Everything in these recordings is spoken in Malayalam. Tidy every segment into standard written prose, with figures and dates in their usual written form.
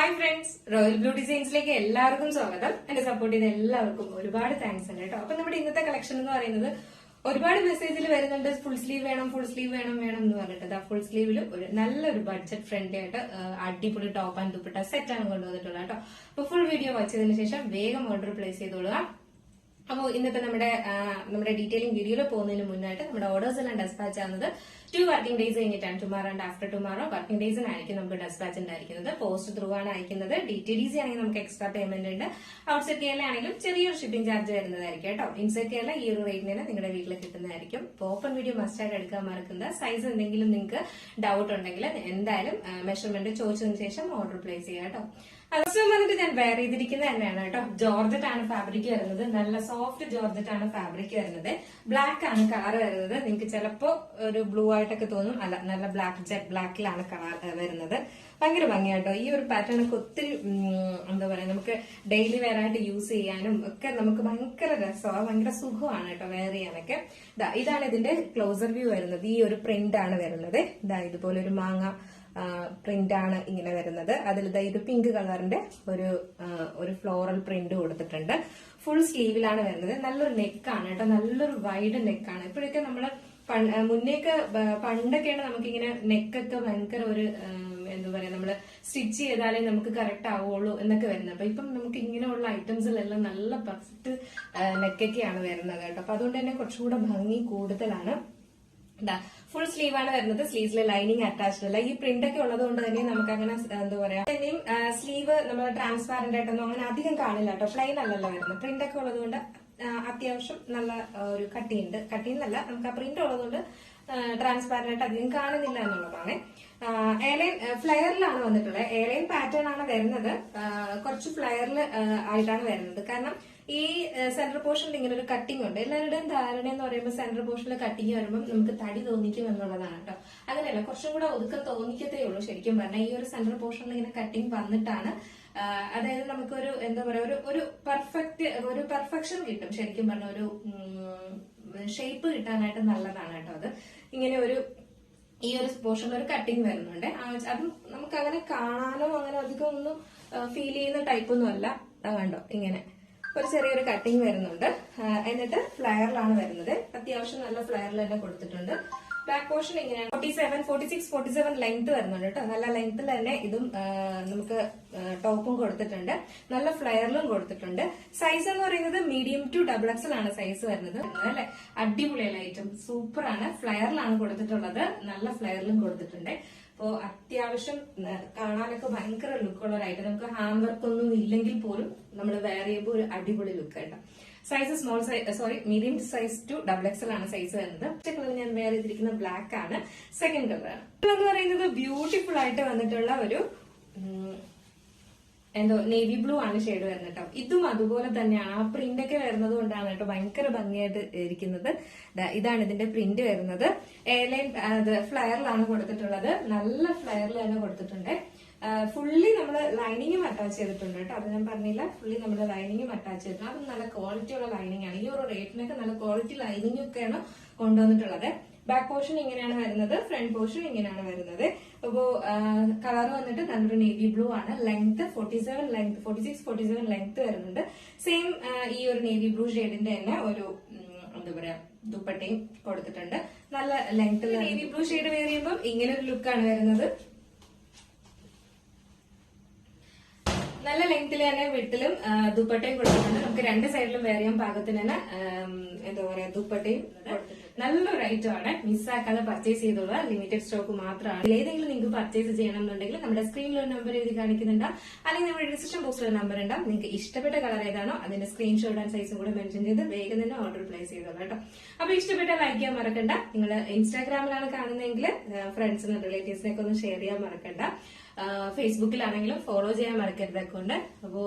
ഹായ് ഫ്രണ്ട്സ്, റോയൽ ബ്ലൂ ഡിസൈൻസിലേക്ക് എല്ലാവർക്കും സ്വാഗതം. എന്റെ സപ്പോർട്ട് ചെയ്ത എല്ലാവർക്കും ഒരുപാട് താങ്ക്സ് ഉണ്ട് കേട്ടോ. അപ്പൊ നമ്മുടെ ഇന്നത്തെ കളക്ഷൻ എന്ന് പറയുന്നത് ഒരുപാട് മെസ്സേജിൽ വരുന്നുണ്ട്, ഫുൾ സ്ലീവ് വേണം എന്ന് പറഞ്ഞിട്ട്. ഫുൾ സ്ലീവിൽ ഒരു നല്ലൊരു ബഡ്ജറ്റ് ഫ്രണ്ട്ലി ആയിട്ട് അടിപൊളി ടോപ്പ് ആൻഡ് ദുപ്പട്ട സെറ്റ് ആണ് കൊണ്ടുവന്നിട്ടുള്ളത് കേട്ടോ. അപ്പൊ ഫുൾ വീഡിയോ വാച്ച് ചെയ്തതിനു ശേഷം വേഗം ഓർഡർ പ്ലേസ് ചെയ്തോളുക. അപ്പോൾ ഇന്നത്തെ നമ്മുടെ ഡീറ്റെയിലിംഗ് വീഡിയോയിൽ പോകുന്നതിന് മുന്നായിട്ട് നമ്മുടെ ഓർഡേഴ്സ് എല്ലാം ഡെസ്പാച്ച് ആവുന്നത് 2 വർക്കിംഗ് ഡേയ്സ് കഴിഞ്ഞിട്ടാണ്. Tomorrow and after tomorrow working ഡേയ്സിനായിരിക്കും നമുക്ക് ഡെസ്പാച്ച് ഉണ്ടായിരിക്കുന്നത്. പോസ്റ്റ് ത്രൂ ആണ് അയക്കുന്നത്. DTDC ആണെങ്കിൽ നമുക്ക് എക്സ്ട്രാ പേയ്മെന്റ് ഉണ്ട്. ഔട്ട്സൈഡ് കേരള ആണെങ്കിലും ചെറിയൊരു ഷിപ്പിംഗ് ചാർജ് വരുന്നതായിരിക്കും കേട്ടോ. ഇൻസൈഡ് കേരള ഈ ഒരു റേറ്റിന് തന്നെ നിങ്ങളുടെ വീട്ടിൽ കിട്ടുന്നതായിരിക്കും. ഓപ്പൺ വീഡിയോ മസ്റ്റ് ആയിട്ട് എടുക്കാൻ മറക്കുന്നത്. സൈസ് എന്തെങ്കിലും നിങ്ങൾക്ക് ഡൗട്ട് ഉണ്ടെങ്കിൽ എന്തായാലും മെഷർമെന്റ് ചോദിച്ചതിന് ശേഷം ഓർഡർ പ്ലേസ് ചെയ്യാം കേട്ടോ. അവസാനം വന്നിട്ട് ഞാൻ വെയർ ചെയ്തിരിക്കുന്നത് തന്നെയാണ് കേട്ടോ. ജോർജറ്റ് ആണ് ഫാബ്രിക് വരുന്നത്. നല്ല സോഫ്റ്റ് ജോർജറ്റ് ആണ് ഫാബ്രിക് വരുന്നത്. ബ്ലാക്ക് ആണ് കളർ വരുന്നത്. നിങ്ങൾക്ക് ചിലപ്പോ ഒരു ബ്ലൂ ആയിട്ടൊക്കെ തോന്നും. അല്ല, നല്ല ജെറ്റ് ബ്ലാക്കിലാണ് കളർ വരുന്നത്. ഭയങ്കര ഭംഗിയാട്ടോ. ഈ ഒരു പാറ്റേൺ ഒക്കെ ഒത്തിരി എന്താ പറയാ, നമുക്ക് ഡെയിലി വെയർ ആയിട്ട് യൂസ് ചെയ്യാനും ഒക്കെ നമുക്ക് ഭയങ്കര രസമാണ്, ഭയങ്കര സുഖമാണ് കേട്ടോ വെയർ ചെയ്യാനൊക്കെ. ഇതാണ് ഇതിന്റെ ക്ലോസർ വ്യൂ വരുന്നത്. ഈ ഒരു പ്രിന്റ് ആണ് വരുന്നത്. ഇതുപോലെ ഒരു മാങ്ങ പ്രിന്റ് ആണ് ഇങ്ങനെ വരുന്നത്. അതിൽ ഇത് പിങ്ക് കളറിന്റെ ഒരു ഫ്ലോറൽ പ്രിന്റ് കൊടുത്തിട്ടുണ്ട്. ഫുൾ സ്ലീവിലാണ് വരുന്നത്. നല്ലൊരു നെക്കാണ് കേട്ടോ, നല്ലൊരു വൈഡ് നെക്കാണ്. ഇപ്പോഴൊക്കെ നമ്മള് പണ്ടൊക്കെയാണ് നമുക്കിങ്ങനെ നെക്കൊക്കെ ഭയങ്കര ഒരു എന്താ പറയാ, നമ്മള് സ്റ്റിച്ച് ചെയ്താലേ നമുക്ക് കറക്റ്റ് ആവുള്ളൂ എന്നൊക്കെ വരുന്നത്. അപ്പൊ ഇപ്പം നമുക്ക് ഇങ്ങനെയുള്ള ഐറ്റംസിലെല്ലാം നല്ല പെർഫെക്റ്റ് നെക്കൊക്കെയാണ് വരുന്നത് കേട്ടോ. അപ്പൊ അതുകൊണ്ട് തന്നെ കുറച്ചുകൂടെ ഭംഗി കൂടുതലാണ്. ഫുൾ സ്ലീവ് ആണ് വരുന്നത്. സ്ലീവ്സിലെ ലൈനിങ് അറ്റാച്ച്ഡ് അല്ല. ഈ പ്രിന്റ് ഒക്കെ ഉള്ളത് കൊണ്ട് തന്നെ നമുക്ക് അങ്ങനെ എന്താ പറയാ, തന്നെയും സ്ലീവ് നമ്മൾ ട്രാൻസ്പാരന്റ് ആയിട്ടൊന്നും അങ്ങനെ അധികം കാണില്ല കേട്ടോ. പ്ലെയിൻ അല്ലല്ലോ വരുന്നത്. പ്രിന്റ് ഒക്കെ ഉള്ളത് കൊണ്ട് അത്യാവശ്യം നല്ല ഒരു കട്ടിന്നല്ല, നമുക്ക് ആ പ്രിന്റ് ഉള്ളതുകൊണ്ട് ട്രാൻസ്പാരന്റ് ആയിട്ട് അധികം കാണുന്നില്ല എന്നുള്ളതാണ്. എയർലൈൻ ഫ്ലെയറിലാണ് വന്നിട്ടുള്ളത്. എയർലൈൻ പാറ്റേൺ ആണ് വരുന്നത്. കുറച്ച് ഫ്ലെയറിൽ ആയിട്ടാണ് വരുന്നത്. കാരണം ഈ സെന്റർ പോർഷനിൽ ഇങ്ങനെ ഒരു കട്ടിംഗ് ഉണ്ട്. എല്ലാവരുടെയും ധാരണ എന്ന് പറയുമ്പോൾ സെന്റർ പോർഷനിൽ കട്ടിങ് വരുമ്പോൾ നമുക്ക് തടി തോന്നിക്കും എന്നുള്ളതാണ് കേട്ടോ. അങ്ങനെയല്ല, കുറച്ചും കൂടെ ഒതുക്കം തോന്നിക്കത്തേ ഉള്ളൂ. ശരിക്കും പറഞ്ഞാൽ ഈ ഒരു സെന്റർ പോർഷനിൽ ഇങ്ങനെ കട്ടിംഗ് വന്നിട്ടാണ്, അതായത് നമുക്കൊരു എന്താ പറയാ, ഒരു പെർഫെക്ഷൻ കിട്ടും. ശരിക്കും പറഞ്ഞ ഒരു ഷേപ്പ് കിട്ടാനായിട്ട് നല്ലതാണ് കേട്ടോ. അത് ഇങ്ങനെ ഈ ഒരു പോർഷനിൽ ഒരു കട്ടിങ് വരുന്നുണ്ട്. അത് നമുക്ക് അങ്ങനെ കാണാനോ അങ്ങനെ അധികം ഒന്നും ഫീൽ ചെയ്യുന്ന ടൈപ്പൊന്നും അല്ല. കണ്ടോ, ഇങ്ങനെ ഒരു ചെറിയൊരു കട്ടിങ് വരുന്നുണ്ട്. എന്നിട്ട് ഫ്ലെയറിലാണ് വരുന്നത്. അത്യാവശ്യം നല്ല ഫ്ലെയറിൽ തന്നെ കൊടുത്തിട്ടുണ്ട്. ബാക്ക് പോർഷൻ ഇങ്ങനെയാണ്. 47 ലെങ്ത് വരുന്നുണ്ട് കേട്ടോ. നല്ല ലെങ്ത്തിൽ തന്നെ ഇതും നമുക്ക് ടോപ്പും കൊടുത്തിട്ടുണ്ട്. നല്ല ഫ്ലെയറിലും കൊടുത്തിട്ടുണ്ട്. സൈസ് എന്ന് പറയുന്നത് മീഡിയം ടു XXL ആണ് സൈസ് വരുന്നത്. അല്ലെ, അടിപൊളിയുള്ള ഐറ്റം, സൂപ്പറാണ്. ഫ്ലെയറിലാണ് കൊടുത്തിട്ടുള്ളത്. നല്ല ഫ്ലെയറിലും കൊടുത്തിട്ടുണ്ട്. അപ്പോ അത്യാവശ്യം കാണാനൊക്കെ ഭയങ്കര ലുക്കുള്ള ഒരു ഐറ്റം. നമുക്ക് ഹാൻഡ് വർക്ക് ഒന്നും ഇല്ലെങ്കിൽ പോലും നമ്മൾ വെയർ ചെയ്യുമ്പോൾ ഒരു അടിപൊളി ലുക്ക് കേട്ടോ. Size medium size to XXL ആണ് സൈസ് വരുന്നത്. ഫസ്റ്റ് കളർ ഞാൻ വെയർ ചെയ്തിരിക്കുന്ന ബ്ലാക്ക് ആണ്. സെക്കൻഡ് കളറാണ് എന്ന് പറയുന്നത് ബ്യൂട്ടിഫുൾ ആയിട്ട് വന്നിട്ടുള്ള ഒരു നേവി ബ്ലൂ ആണ് ഷെയ്ഡ് വരുന്നത് കേട്ടോ. ഇതും അതുപോലെ തന്നെയാണ്. ആ പ്രിന്റ് ഒക്കെ വരുന്നത് കൊണ്ടാണ് കേട്ടോ ഭയങ്കര ഭംഗിയായിട്ട് ഇരിക്കുന്നത്. ഇതാണ് ഇതിന്റെ പ്രിന്റ് വരുന്നത്. എയർലൈൻ ഫ്ലെയറിലാണ് കൊടുത്തിട്ടുള്ളത്. നല്ല ഫ്ലെയറിൽ തന്നെ കൊടുത്തിട്ടുണ്ട്. ഫുള്ളി നമ്മൾ ലൈനിങ്ങും അറ്റാച്ച് ചെയ്തിട്ടുണ്ട് കേട്ടോ. അത് ഞാൻ പറഞ്ഞില്ല, ഫുള്ളി നമ്മൾ ലൈനിങ്ങും അറ്റാച്ച് ചെയ്തിട്ടുണ്ട്. അത് നല്ല ക്വാളിറ്റി ഉള്ള ലൈനിങ് ആണ്. ഈ ഒരു റേറ്റിനൊക്കെ നല്ല ക്വാളിറ്റി ലൈനിങ് ഒക്കെയാണ് കൊണ്ടുവന്നിട്ടുള്ളത്. ബാക്ക് പോർഷൻ ഇങ്ങനെയാണ് വരുന്നത്. ഫ്രണ്ട് പോർഷൻ ഇങ്ങനെയാണ് വരുന്നത്. അപ്പോ കളർ വന്നിട്ട് നല്ലൊരു നേവി ബ്ലൂ ആണ്. ലെങ്ത് 46-47 ലെങ്ത് വരുന്നുണ്ട്. സെയിം ഈ ഒരു നേവി ബ്ലൂ ഷെയ്ഡിന്റെ തന്നെ ഒരു എന്താ പറയാ, ദുപ്പട്ടയും കൊടുത്തിട്ടുണ്ട്. നല്ല ലെങ്ത്തിൽ നേവി ബ്ലൂ ഷെയ്ഡ് വെയർ ചെയ്യുമ്പോൾ ഇങ്ങനെ ഒരു ലുക്കാണ് വരുന്നത്. നല്ല ലെങ്ത്തിൽ തന്നെ വിട്ടിലും ദുപ്പട്ടയും കൊടുത്തിട്ടുണ്ട്. നമുക്ക് രണ്ട് സൈഡിലും വെയർ ചെയ്യാൻ പാകത്തിന് തന്നെ എന്താ പറയാ, ദുപ്പട്ടയും കൊടുത്തിട്ടുണ്ട്. നല്ലൊരു ഐറ്റം ആണ്. മിസ്സാക്കാതെ പർച്ചേസ് ചെയ്തോളുക. ലിമിറ്റഡ് സ്റ്റോക്ക് മാത്രമാണ്. ഏതെങ്കിലും നിങ്ങൾക്ക് പർച്ചേസ് ചെയ്യണം എന്നുണ്ടെങ്കിൽ നമ്മുടെ സ്ക്രീനിൽ ഒരു നമ്പർ എഴുതി കാണിക്കുന്നുണ്ട്, അല്ലെങ്കിൽ നമ്മുടെ ഡിസ്ക്രിപ്ഷൻ ബോക്സിൽ ഒരു നമ്പർ ഉണ്ടാവും. നിങ്ങൾക്ക് ഇഷ്ടപ്പെട്ട കളർ ഏതാണോ അതിന്റെ സ്ക്രീൻഷോട്ട് ആൻഡ് സൈസും കൂടെ മെൻഷൻ ചെയ്ത് വേഗം തന്നെ ഓർഡർ പ്ലേസ് ചെയ്തോളൂ കേട്ടോ. അപ്പൊ ഇഷ്ടപ്പെട്ട ലൈക്ക് ചെയ്യാൻ മറക്കണ്ട. നിങ്ങൾ ഇൻസ്റ്റാഗ്രാമിലാണ് കാണുന്നതെങ്കിൽ ഫ്രണ്ട്സിനും റിലേറ്റീവ്സിനൊക്കെ ഒന്ന് ഷെയർ ചെയ്യാൻ മറക്കണ്ട. ഫേസ്ബുക്കിലാണെങ്കിലും ഫോളോ ചെയ്യാൻ മറക്കരുത് അക്കൗണ്ട്. അപ്പോ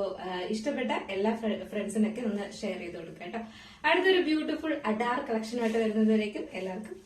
ഇഷ്ടപ്പെട്ട എല്ലാ ഫ്രണ്ട്സിനൊക്കെ ഒന്ന് ഷെയർ ചെയ്ത് കൊടുക്കാം കേട്ടോ. അടുത്തൊരു ബ്യൂട്ടിഫുൾ അഡാർ കളക്ഷനുമായിട്ട് വരുന്നതുവരേക്കും എല്ലാവർക്കും